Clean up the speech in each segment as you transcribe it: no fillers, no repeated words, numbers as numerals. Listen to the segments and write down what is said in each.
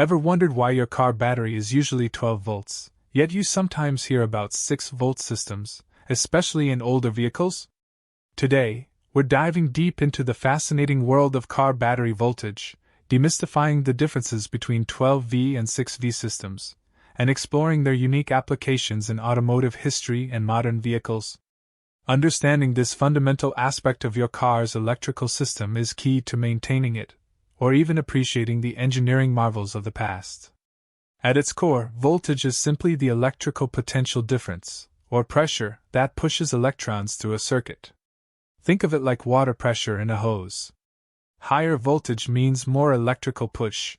Ever wondered why your car battery is usually 12 volts, yet you sometimes hear about 6-volt systems, especially in older vehicles? Today, we're diving deep into the fascinating world of car battery voltage, demystifying the differences between 12V and 6V systems, and exploring their unique applications in automotive history and modern vehicles. Understanding this fundamental aspect of your car's electrical system is key to maintaining it, or even appreciating the engineering marvels of the past. At its core, voltage is simply the electrical potential difference, or pressure, that pushes electrons through a circuit. Think of it like water pressure in a hose. Higher voltage means more electrical push.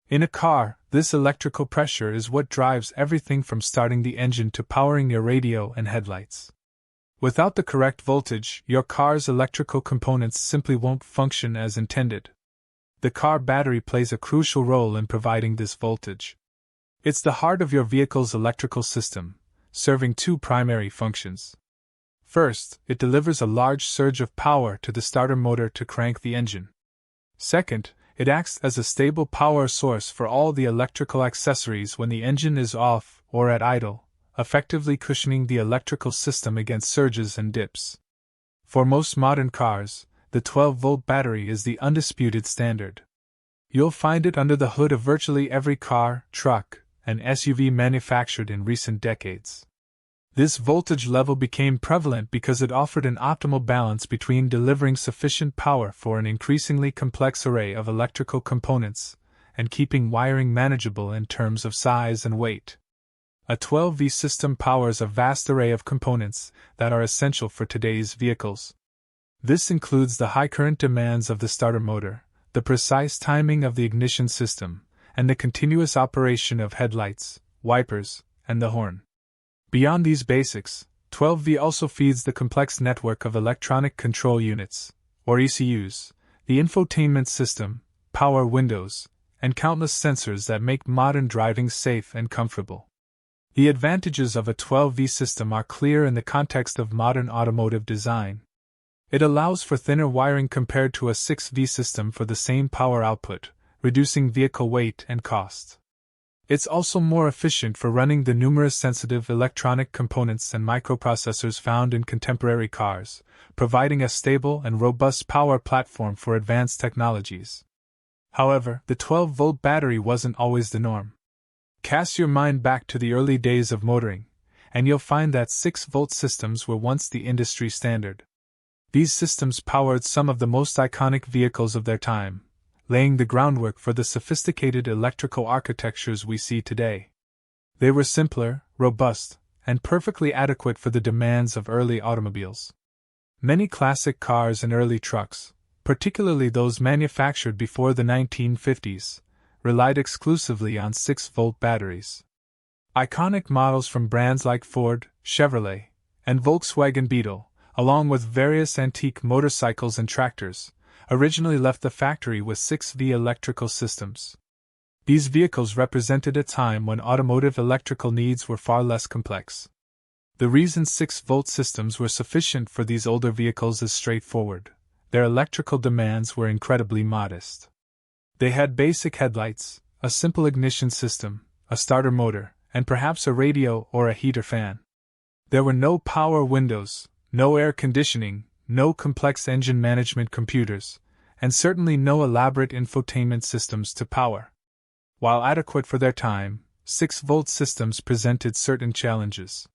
In a car, this electrical pressure is what drives everything from starting the engine to powering your radio and headlights. Without the correct voltage, your car's electrical components simply won't function as intended. The car battery plays a crucial role in providing this voltage. It's the heart of your vehicle's electrical system, serving two primary functions. First, it delivers a large surge of power to the starter motor to crank the engine. Second, it acts as a stable power source for all the electrical accessories when the engine is off or at idle, effectively cushioning the electrical system against surges and dips. For most modern cars, the 12-volt battery is the undisputed standard. You'll find it under the hood of virtually every car, truck, and SUV manufactured in recent decades. This voltage level became prevalent because it offered an optimal balance between delivering sufficient power for an increasingly complex array of electrical components and keeping wiring manageable in terms of size and weight. A 12V system powers a vast array of components that are essential for today's vehicles. This includes the high current demands of the starter motor, the precise timing of the ignition system, and the continuous operation of headlights, wipers, and the horn. Beyond these basics, 12V also feeds the complex network of electronic control units, or ECUs, the infotainment system, power windows, and countless sensors that make modern driving safe and comfortable. The advantages of a 12V system are clear in the context of modern automotive design. It allows for thinner wiring compared to a 6V system for the same power output, reducing vehicle weight and cost. It's also more efficient for running the numerous sensitive electronic components and microprocessors found in contemporary cars, providing a stable and robust power platform for advanced technologies. However, the 12-volt battery wasn't always the norm. Cast your mind back to the early days of motoring, and you'll find that 6-volt systems were once the industry standard. These systems powered some of the most iconic vehicles of their time, laying the groundwork for the sophisticated electrical architectures we see today. They were simpler, robust, and perfectly adequate for the demands of early automobiles. Many classic cars and early trucks, particularly those manufactured before the 1950s, relied exclusively on 6-volt batteries. Iconic models from brands like Ford, Chevrolet, and Volkswagen Beetle, along with various antique motorcycles and tractors, originally left the factory with 6V electrical systems. These vehicles represented a time when automotive electrical needs were far less complex. The reason 6-volt systems were sufficient for these older vehicles is straightforward. Their electrical demands were incredibly modest. They had basic headlights, a simple ignition system, a starter motor, and perhaps a radio or a heater fan. There were no power windows, no air conditioning, no complex engine management computers, and certainly no elaborate infotainment systems to power. While adequate for their time, 6-volt systems presented certain challenges.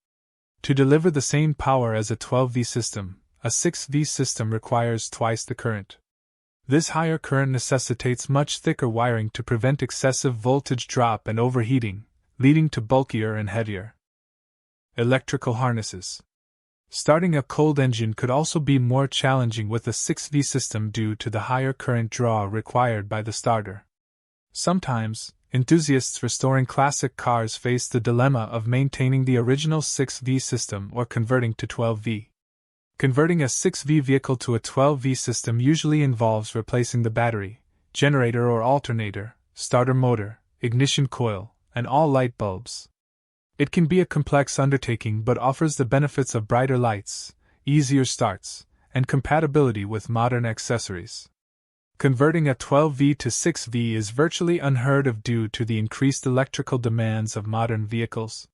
To deliver the same power as a 12V system, a 6V system requires twice the current. This higher current necessitates much thicker wiring to prevent excessive voltage drop and overheating, leading to bulkier and heavier electrical harnesses. Starting a cold engine could also be more challenging with a 6V system due to the higher current draw required by the starter. Sometimes, enthusiasts restoring classic cars face the dilemma of maintaining the original 6V system or converting to 12V. Converting a 6V vehicle to a 12V system usually involves replacing the battery, generator or alternator, starter motor, ignition coil, and all light bulbs. It can be a complex undertaking but offers the benefits of brighter lights, easier starts, and compatibility with modern accessories. Converting a 12V to 6V is virtually unheard of due to the increased electrical demands of modern vehicles.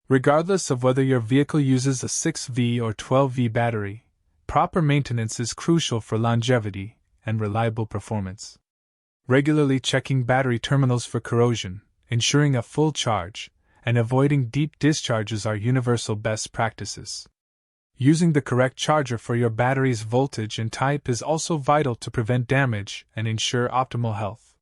Regardless of whether your vehicle uses a 6V or 12V battery, proper maintenance is crucial for longevity and reliable performance. Regularly checking battery terminals for corrosion, ensuring a full charge, and avoiding deep discharges are universal best practices. Using the correct charger for your battery's voltage and type is also vital to prevent damage and ensure optimal health.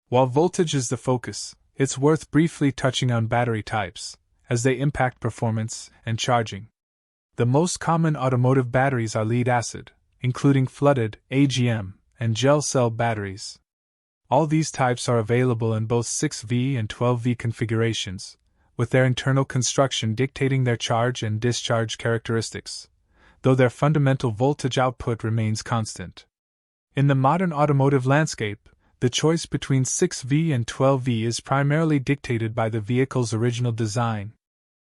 While voltage is the focus, it's worth briefly touching on battery types, as they impact performance and charging. The most common automotive batteries are lead-acid, including flooded, AGM, and gel cell batteries. All these types are available in both 6V and 12V configurations, with their internal construction dictating their charge and discharge characteristics, though their fundamental voltage output remains constant. In the modern automotive landscape, the choice between 6V and 12V is primarily dictated by the vehicle's original design.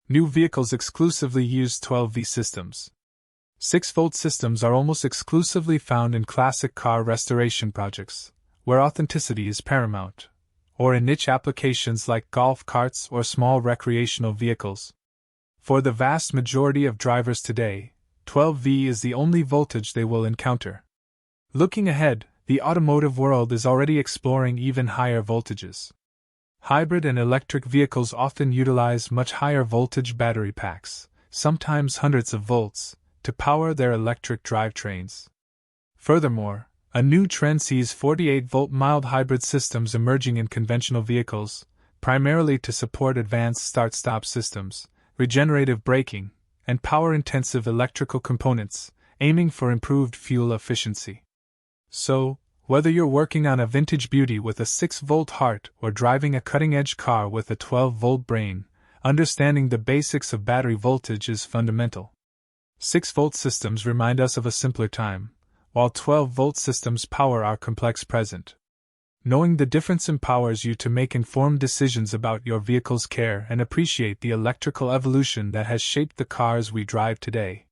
New vehicles exclusively use 12V systems. 6-volt systems are almost exclusively found in classic car restoration projects, where authenticity is paramount, or in niche applications like golf carts or small recreational vehicles. For the vast majority of drivers today, 12V is the only voltage they will encounter. Looking ahead, the automotive world is already exploring even higher voltages. Hybrid and electric vehicles often utilize much higher voltage battery packs, sometimes hundreds of volts, to power their electric drivetrains. Furthermore, a new trend sees 48-volt mild hybrid systems emerging in conventional vehicles, primarily to support advanced start-stop systems, regenerative braking, and power-intensive electrical components, aiming for improved fuel efficiency. So, whether you're working on a vintage beauty with a 6-volt heart or driving a cutting-edge car with a 12-volt brain, understanding the basics of battery voltage is fundamental. 6-volt systems remind us of a simpler time, while 12-volt systems power our complex present. Knowing the difference empowers you to make informed decisions about your vehicle's care and appreciate the electrical evolution that has shaped the cars we drive today.